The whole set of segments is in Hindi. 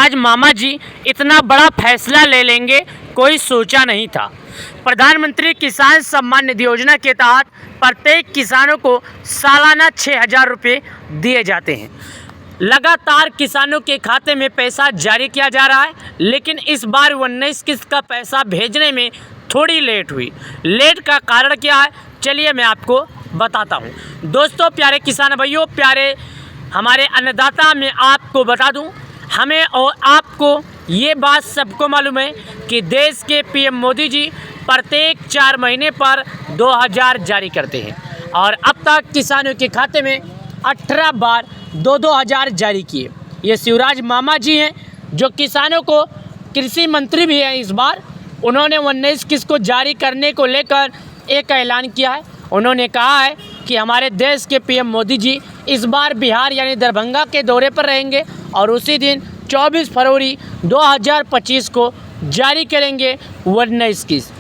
शिवराज मामा जी इतना बड़ा फैसला ले लेंगे कोई सोचा नहीं था। प्रधानमंत्री किसान सम्मान निधि योजना के तहत प्रत्येक किसानों को सालाना 6,000 रुपये दिए जाते हैं। लगातार किसानों के खाते में पैसा जारी किया जा रहा है, लेकिन इस बार 19 किस्त का पैसा भेजने में थोड़ी लेट हुई। लेट का कारण क्या है, चलिए मैं आपको बताता हूँ। दोस्तों, प्यारे किसान भाइयों, प्यारे हमारे अन्नदाता, मैं आपको बता दूँ, हमें और आपको ये बात सबको मालूम है कि देश के पीएम मोदी जी प्रत्येक 4 महीने पर 2,000 जारी करते हैं और अब तक किसानों के खाते में 18 बार 2,000 जारी किए। ये शिवराज मामा जी हैं जो किसानों को कृषि मंत्री भी हैं। इस बार उन्होंने 19 किस्त को जारी करने को लेकर एक ऐलान किया है। उन्होंने कहा है कि हमारे देश के पीएम मोदी जी इस बार बिहार यानी दरभंगा के दौरे पर रहेंगे और उसी दिन 24 फरवरी 2025 को जारी करेंगे 19 किस्त।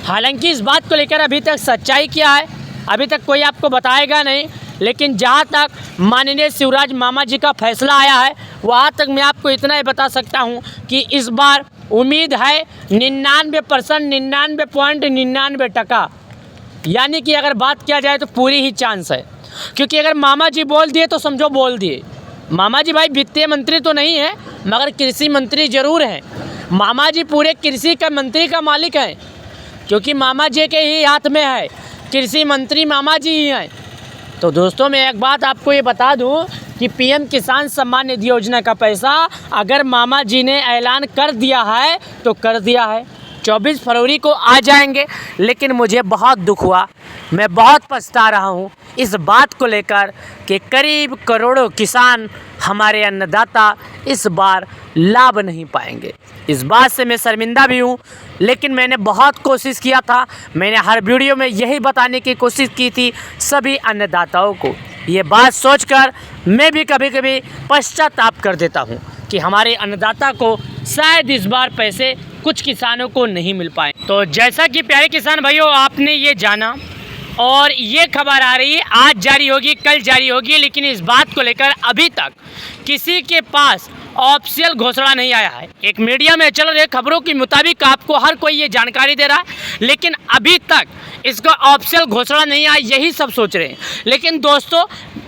हालांकि इस बात को लेकर अभी तक सच्चाई क्या है, अभी तक कोई आपको बताएगा नहीं, लेकिन जहाँ तक माननीय शिवराज मामा जी का फैसला आया है वहाँ तक मैं आपको इतना ही बता सकता हूँ कि इस बार उम्मीद है 99%, 99.99%, यानी कि अगर बात किया जाए तो पूरी ही चांस है। क्योंकि अगर मामा जी बोल दिए तो समझो बोल दिए। मामा जी भाई वित्तीय मंत्री तो नहीं है, मगर कृषि मंत्री ज़रूर हैं। मामा जी पूरे कृषि का मंत्री का मालिक हैं, क्योंकि मामा जी के ही हाथ में है, कृषि मंत्री मामा जी ही हैं। तो दोस्तों, मैं एक बात आपको ये बता दूं कि पीएम किसान सम्मान निधि योजना का पैसा अगर मामा जी ने ऐलान कर दिया है तो कर दिया है, 24 फरवरी को आ जाएंगे। लेकिन मुझे बहुत दुख हुआ, मैं बहुत पछता रहा हूँ इस बात को लेकर कि करीब करोड़ों किसान हमारे अन्नदाता इस बार लाभ नहीं पाएंगे। इस बात से मैं शर्मिंदा भी हूँ, लेकिन मैंने बहुत कोशिश किया था। मैंने हर वीडियो में यही बताने की कोशिश की थी सभी अन्नदाताओं को। ये बात सोचकर मैं भी कभी कभी पश्चाताप कर देता हूँ कि हमारे अन्नदाता को शायद इस बार पैसे कुछ किसानों को नहीं मिल पाए। तो जैसा कि प्यारे किसान भाइयों, आपने ये जाना और ये खबर आ रही है आज जारी होगी, कल जारी होगी, लेकिन इस बात को लेकर अभी तक किसी के पास ऑफिशियल घोषणा नहीं आया है। एक मीडिया में चल रहे खबरों के मुताबिक आपको हर कोई ये जानकारी दे रहा है, लेकिन अभी तक इसका ऑफिशियल घोषणा नहीं आया, यही सब सोच रहे हैं। लेकिन दोस्तों,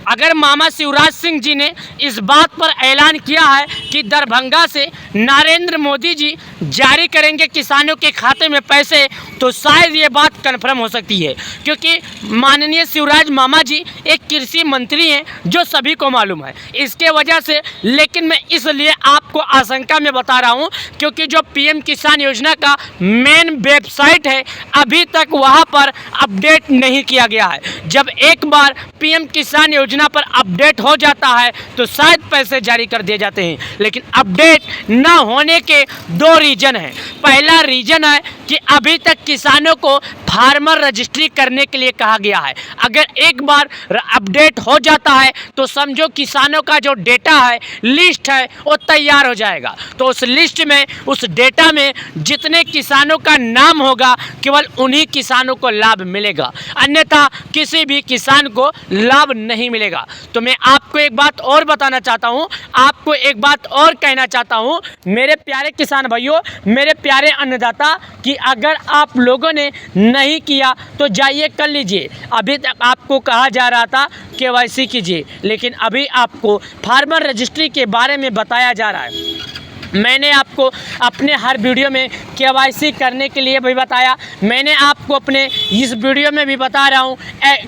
अगर मामा शिवराज सिंह जी ने इस बात पर ऐलान किया है कि दरभंगा से नरेंद्र मोदी जी जारी करेंगे किसानों के खाते में पैसे, तो शायद ये बात कन्फर्म हो सकती है, क्योंकि माननीय शिवराज मामा जी एक कृषि मंत्री हैं जो सभी को मालूम है। इसके वजह से, लेकिन मैं इसलिए आपको आशंका में बता रहा हूँ क्योंकि जो पीएम किसान योजना का मेन वेबसाइट है अभी तक वहाँ पर अपडेट नहीं किया गया है। जब एक बार पीएम किसान योजना पर अपडेट हो जाता है तो शायद पैसे जारी कर दिए जाते हैं, लेकिन अपडेट न होने के 2 रीज़न हैं। पहला रीज़न है कि अभी तक किसानों को फार्मर रजिस्ट्री करने के लिए कहा गया है। अगर एक बार अपडेट हो जाता है तो समझो किसानों का जो डेटा है, लिस्ट है, वो तैयार हो जाएगा। तो उस लिस्ट में, उस डेटा में जितने किसानों का नाम होगा केवल उन्हीं किसानों को लाभ मिलेगा, अन्यथा किसी भी किसान को लाभ नहीं मिलेगा। तो मैं आपको एक बात और बताना चाहता हूँ, आपको एक बात और कहना चाहता हूँ मेरे प्यारे किसान भाइयों, मेरे प्यारे अन्नदाता, कि अगर आप लोगों ने नहीं किया तो जाइए कर लीजिए। अभी तक आपको कहा जा रहा था केवाईसी कीजिए, लेकिन अभी आपको फार्मर रजिस्ट्री के बारे में बताया जा रहा है। मैंने आपको अपने हर वीडियो में केवाईसी करने के लिए भी बताया, मैंने आपको अपने इस वीडियो में भी बता रहा हूँ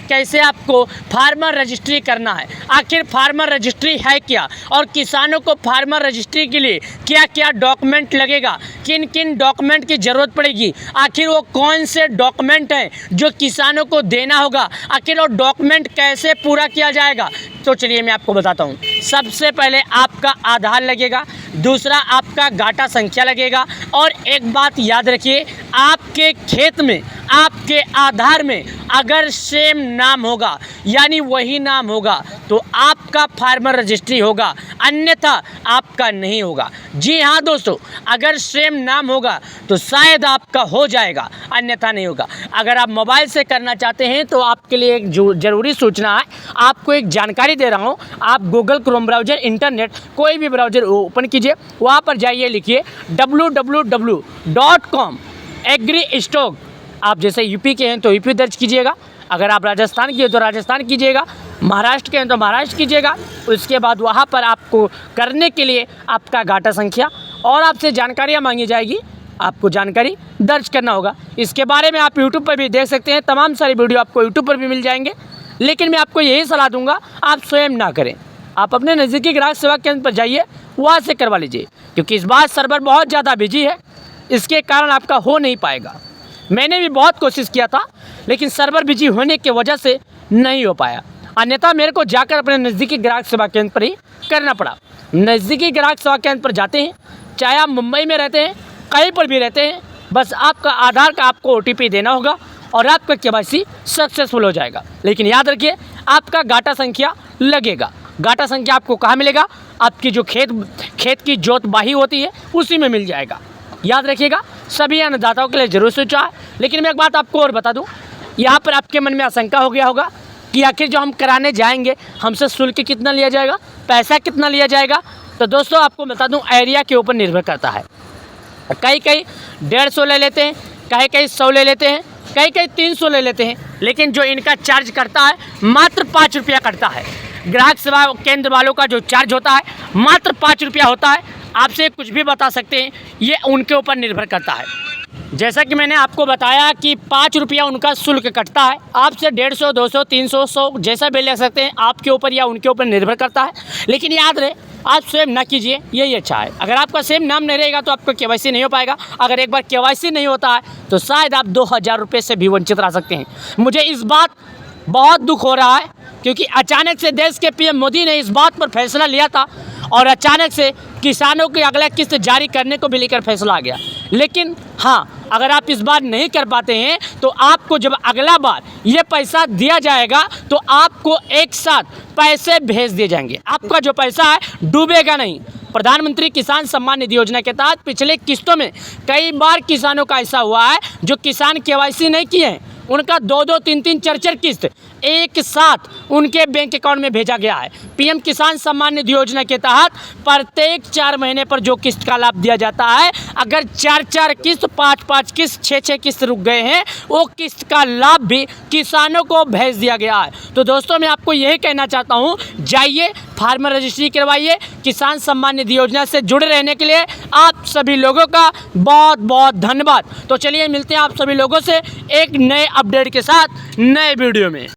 कैसे आपको फार्मर रजिस्ट्री करना है। आखिर फार्मर रजिस्ट्री है क्या, और किसानों को फार्मर रजिस्ट्री के लिए क्या क्या डॉक्यूमेंट लगेगा, किन किन डॉक्यूमेंट की ज़रूरत पड़ेगी, आखिर वो कौन से डॉक्यूमेंट हैं जो किसानों को देना होगा, आखिर वो डॉक्यूमेंट कैसे पूरा किया जाएगा। तो चलिए मैं आपको बताता हूँ। सबसे पहले आपका आधार लगेगा, दूसरा आपका गाटा संख्या लगेगा, और एक बात याद रखिए, आपके खेत में आपके आधार में अगर सेम नाम होगा यानी वही नाम होगा तो आपका फार्मर रजिस्ट्री होगा, अन्यथा आपका नहीं होगा। जी हाँ दोस्तों, अगर सेम नाम होगा तो शायद आपका हो जाएगा, अन्यथा नहीं होगा। अगर आप मोबाइल से करना चाहते हैं तो आपके लिए एक ज़रूरी सूचना है, आपको एक जानकारी दे रहा हूँ। आप गूगल क्रोम ब्राउज़र, इंटरनेट कोई भी ब्राउज़र ओपन कीजिए, वहाँ पर जाइए, लिखिए www.com एग्री स्टॉक। आप जैसे यूपी के हैं तो यूपी दर्ज कीजिएगा, अगर आप राजस्थान के हैं तो राजस्थान कीजिएगा, महाराष्ट्र के हैं तो महाराष्ट्र कीजिएगा। उसके बाद वहाँ पर आपको करने के लिए आपका गाटा संख्या और आपसे जानकारियाँ मांगी जाएगी, आपको जानकारी दर्ज करना होगा। इसके बारे में आप यूट्यूब पर भी देख सकते हैं, तमाम सारी वीडियो आपको यूट्यूब पर भी मिल जाएंगे। लेकिन मैं आपको यही सलाह दूंगा, आप स्वयं ना करें, आप अपने नज़दीकी ग्राहक सेवा केंद्र पर जाइए, वहाँ से करवा लीजिए, क्योंकि इस बार सर्वर बहुत ज़्यादा बिजी है, इसके कारण आपका हो नहीं पाएगा। मैंने भी बहुत कोशिश किया था लेकिन सर्वर बिजी होने की वजह से नहीं हो पाया, अन्यथा मेरे को जाकर अपने नज़दीकी ग्राहक सेवा केंद्र पर ही करना पड़ा। नज़दीकी ग्राहक सेवा केंद्र पर जाते हैं, चाहे आप मुंबई में रहते हैं, कहीं पर भी रहते हैं, बस आपका आधार का आपको OTP देना होगा और आपका KYC सक्सेसफुल हो जाएगा। लेकिन याद रखिए, आपका गाटा संख्या लगेगा। गाटा संख्या आपको कहाँ मिलेगा? आपकी जो खेत की जोत बाही होती है उसी में मिल जाएगा। याद रखिएगा, सभी अन्नदाताओं के लिए जरूर सोचा है। लेकिन मैं एक बात आपको और बता दूं, यहाँ पर आपके मन में आशंका हो गया होगा कि आखिर जो हम कराने जाएंगे हमसे शुल्क कितना लिया जाएगा, पैसा कितना लिया जाएगा। तो दोस्तों आपको बता दूं, एरिया के ऊपर निर्भर करता है। कहीं 150 ले लेते हैं, कहीं 100 ले लेते हैं, कहीं 300 ले लेते हैं, लेकिन जो इनका चार्ज करता है मात्र 5 रुपया करता है। ग्राहक सेवा केंद्र वालों का जो चार्ज होता है मात्र 5 रुपया होता है। आपसे कुछ भी बता सकते हैं, ये उनके ऊपर निर्भर करता है। जैसा कि मैंने आपको बताया कि 5 रुपया उनका शुल्क कटता है। आपसे 150, 200, 300, 100 जैसा भी ले सकते हैं, आपके ऊपर या उनके ऊपर निर्भर करता है। लेकिन याद रहे, आप स्वयं ना कीजिए, यही अच्छा है। अगर आपका सेम नाम नहीं रहेगा तो आपका KYC नहीं हो पाएगा। अगर एक बार KYC नहीं होता है तो शायद आप 2000 रुपये से भी वंचित रह सकते हैं। मुझे इस बात बहुत दुख हो रहा है, क्योंकि अचानक से देश के PM मोदी ने इस बात पर फैसला लिया था और अचानक से किसानों की अगला किस्त जारी करने को भी लेकर फैसला आ गया। लेकिन हाँ, अगर आप इस बार नहीं कर पाते हैं तो आपको जब अगला बार ये पैसा दिया जाएगा तो आपको एक साथ पैसे भेज दिए जाएंगे। आपका जो पैसा है डूबेगा नहीं। प्रधानमंत्री किसान सम्मान निधि योजना के तहत पिछले किस्तों में कई बार किसानों का ऐसा हुआ है जो किसान KYC नहीं किए हैं, उनका 2-2, 3-3, 4-4 किस्त एक साथ उनके बैंक अकाउंट में भेजा गया है। PM किसान सम्मान निधि योजना के तहत प्रत्येक 4 महीने पर जो किस्त का लाभ दिया जाता है, अगर 4-4 किस्त, 5-5 किस्त, 6-6 किस्त रुक गए हैं, वो किस्त का लाभ भी किसानों को भेज दिया गया है। तो दोस्तों मैं आपको यही कहना चाहता हूँ, जाइए फार्मर रजिस्ट्री करवाइए। किसान सम्मान निधि योजना से जुड़े रहने के लिए आप सभी लोगों का बहुत बहुत धन्यवाद। तो चलिए मिलते हैं आप सभी लोगों से एक नए अपडेट के साथ नए वीडियो में।